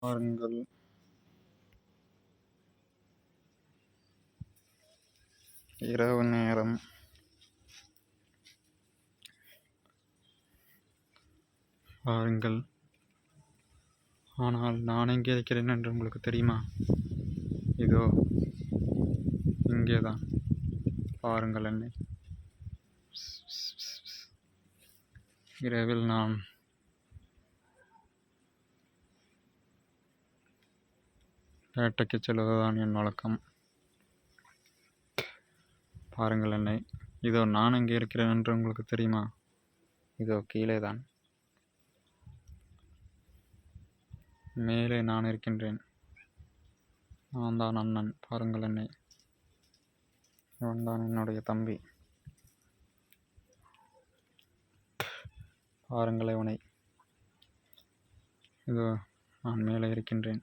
பாருங்கள், இரவு நேரம். பாருங்கள், ஆனால் நான் எங்கே இருக்கிறேன் என்று உங்களுக்கு தெரியுமா? இதோ இங்கேதான். பாருங்கள் என்னை. இரவில் நான் வேட்டைக்கு செல்வதுதான் என் வழக்கம். பாருங்கள் என்னை. இதோ நான் எங்கே இருக்கிறேன் என்று உங்களுக்கு தெரியுமா? இதோ கீழே தான். மேலே நான் இருக்கின்றேன். நான் தான் அண்ணன். பாருங்கள் என்னை. இவன் தான் என்னுடைய தம்பி. பாருங்கள் இவனை. இதோ நான் மேலே இருக்கின்றேன்.